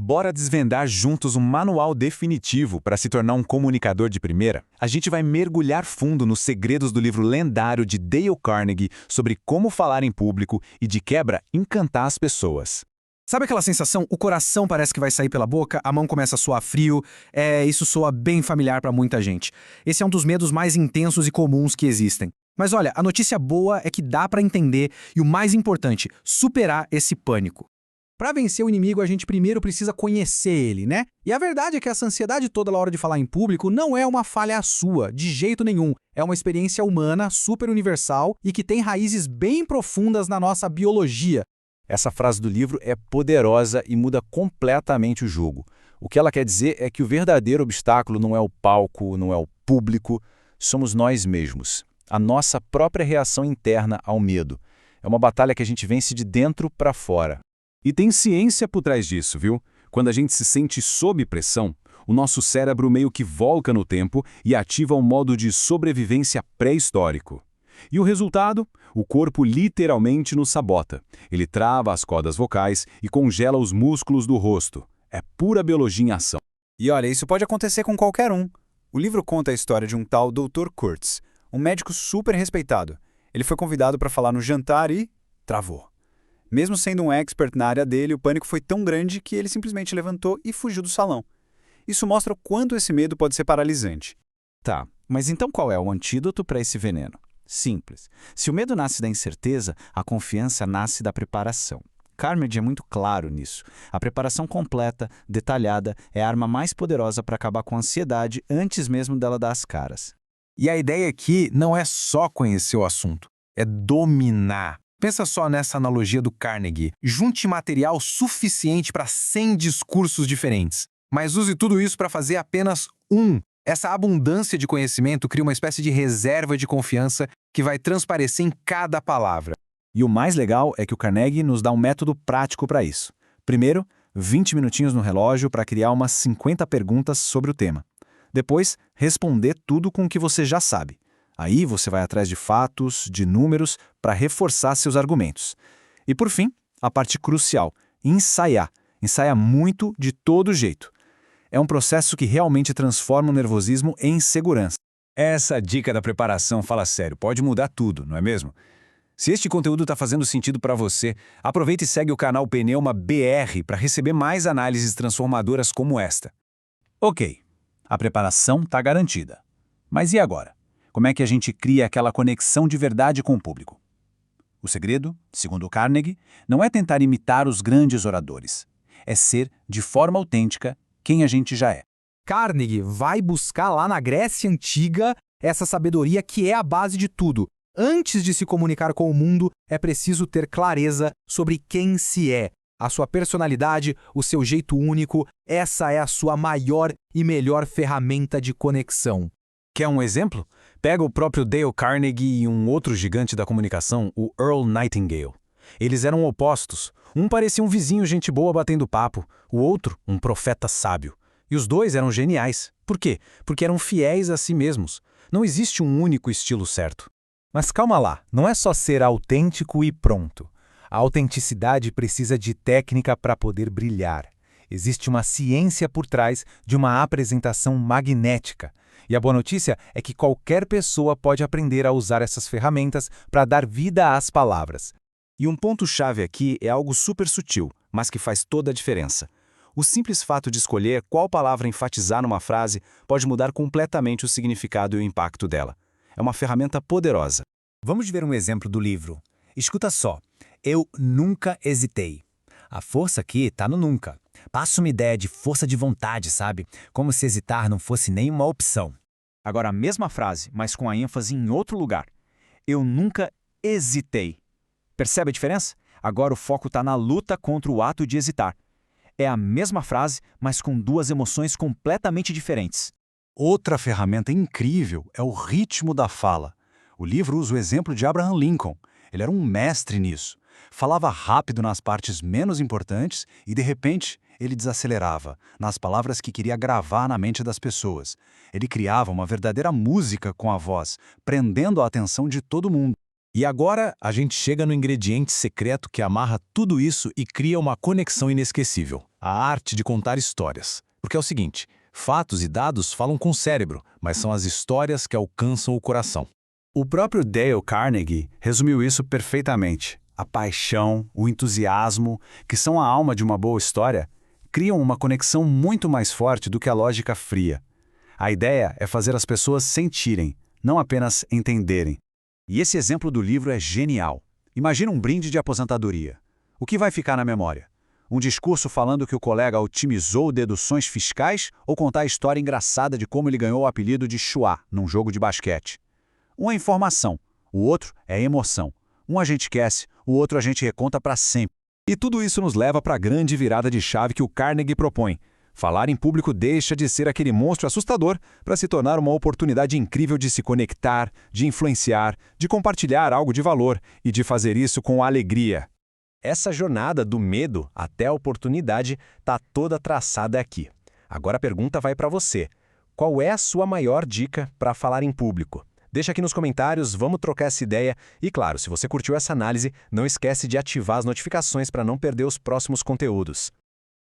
Bora desvendar juntos um manual definitivo para se tornar um comunicador de primeira? A gente vai mergulhar fundo nos segredos do livro lendário de Dale Carnegie sobre como falar em público e, de quebra, encantar as pessoas. Sabe aquela sensação? O coração parece que vai sair pela boca, a mão começa a suar frio. Isso soa bem familiar para muita gente. Esse é um dos medos mais intensos e comuns que existem. Mas olha, a notícia boa é que dá para entender e o mais importante, superar esse pânico. Para vencer o inimigo, a gente primeiro precisa conhecer ele, né? E a verdade é que essa ansiedade toda na hora de falar em público não é uma falha sua, de jeito nenhum. É uma experiência humana, super universal e que tem raízes bem profundas na nossa biologia. Essa frase do livro é poderosa e muda completamente o jogo. O que ela quer dizer é que o verdadeiro obstáculo não é o palco, não é o público, somos nós mesmos. A nossa própria reação interna ao medo. É uma batalha que a gente vence de dentro para fora. E tem ciência por trás disso, viu? Quando a gente se sente sob pressão, o nosso cérebro meio que volta no tempo e ativa um modo de sobrevivência pré-histórico. E o resultado? O corpo literalmente nos sabota. Ele trava as cordas vocais e congela os músculos do rosto. É pura biologia em ação. E olha, isso pode acontecer com qualquer um. O livro conta a história de um tal Dr. Kurtz, um médico super respeitado. Ele foi convidado para falar no jantar e travou. Mesmo sendo um expert na área dele, o pânico foi tão grande que ele simplesmente levantou e fugiu do salão. Isso mostra o quanto esse medo pode ser paralisante. Tá, mas então qual é o antídoto para esse veneno? Simples. Se o medo nasce da incerteza, a confiança nasce da preparação. Carnegie é muito claro nisso. A preparação completa, detalhada, é a arma mais poderosa para acabar com a ansiedade antes mesmo dela dar as caras. E a ideia aqui não é só conhecer o assunto, é dominar. Pensa só nessa analogia do Carnegie. Junte material suficiente para 100 discursos diferentes, mas use tudo isso para fazer apenas um. Essa abundância de conhecimento cria uma espécie de reserva de confiança que vai transparecer em cada palavra. E o mais legal é que o Carnegie nos dá um método prático para isso. Primeiro, 20 minutinhos no relógio para criar umas 50 perguntas sobre o tema. Depois, responder tudo com o que você já sabe. Aí você vai atrás de fatos, de números, para reforçar seus argumentos. E por fim, a parte crucial, ensaiar. Ensaiar muito de todo jeito. É um processo que realmente transforma o nervosismo em segurança. Essa dica da preparação fala sério, pode mudar tudo, não é mesmo? Se este conteúdo está fazendo sentido para você, aproveita e segue o canal Pneuma BR para receber mais análises transformadoras como esta. Ok, a preparação está garantida. Mas e agora? Como é que a gente cria aquela conexão de verdade com o público? O segredo, segundo Carnegie, não é tentar imitar os grandes oradores. É ser, de forma autêntica, quem a gente já é. Carnegie vai buscar lá na Grécia Antiga essa sabedoria que é a base de tudo. Antes de se comunicar com o mundo, é preciso ter clareza sobre quem se é. A sua personalidade, o seu jeito único, essa é a sua maior e melhor ferramenta de conexão. Quer um exemplo? Pega o próprio Dale Carnegie e um outro gigante da comunicação, o Earl Nightingale. Eles eram opostos. Um parecia um vizinho gente boa batendo papo, o outro um profeta sábio. E os dois eram geniais. Por quê? Porque eram fiéis a si mesmos. Não existe um único estilo certo. Mas calma lá, não é só ser autêntico e pronto. A autenticidade precisa de técnica para poder brilhar. Existe uma ciência por trás de uma apresentação magnética. E a boa notícia é que qualquer pessoa pode aprender a usar essas ferramentas para dar vida às palavras. E um ponto-chave aqui é algo super sutil, mas que faz toda a diferença. O simples fato de escolher qual palavra enfatizar numa frase pode mudar completamente o significado e o impacto dela. É uma ferramenta poderosa. Vamos ver um exemplo do livro. Escuta só. Eu nunca hesitei. A força aqui está no nunca. Passa uma ideia de força de vontade, sabe? Como se hesitar não fosse nenhuma opção. Agora a mesma frase, mas com a ênfase em outro lugar. Eu nunca hesitei. Percebe a diferença? Agora o foco está na luta contra o ato de hesitar. É a mesma frase, mas com duas emoções completamente diferentes. Outra ferramenta incrível é o ritmo da fala. O livro usa o exemplo de Abraham Lincoln. Ele era um mestre nisso. Falava rápido nas partes menos importantes e, de repente, ele desacelerava nas palavras que queria gravar na mente das pessoas. Ele criava uma verdadeira música com a voz, prendendo a atenção de todo mundo. E agora a gente chega no ingrediente secreto que amarra tudo isso e cria uma conexão inesquecível: a arte de contar histórias. Porque é o seguinte, fatos e dados falam com o cérebro, mas são as histórias que alcançam o coração. O próprio Dale Carnegie resumiu isso perfeitamente. A paixão, o entusiasmo, que são a alma de uma boa história, criam uma conexão muito mais forte do que a lógica fria. A ideia é fazer as pessoas sentirem, não apenas entenderem. E esse exemplo do livro é genial. Imagina um brinde de aposentadoria. O que vai ficar na memória? Um discurso falando que o colega otimizou deduções fiscais ou contar a história engraçada de como ele ganhou o apelido de Chua num jogo de basquete? Um é informação, o outro é emoção. Um a gente esquece, o outro a gente reconta para sempre. E tudo isso nos leva para a grande virada de chave que o Carnegie propõe. Falar em público deixa de ser aquele monstro assustador para se tornar uma oportunidade incrível de se conectar, de influenciar, de compartilhar algo de valor e de fazer isso com alegria. Essa jornada do medo até a oportunidade está toda traçada aqui. Agora a pergunta vai para você. Qual é a sua maior dica para falar em público? Deixa aqui nos comentários, vamos trocar essa ideia. E claro, se você curtiu essa análise, não esquece de ativar as notificações para não perder os próximos conteúdos.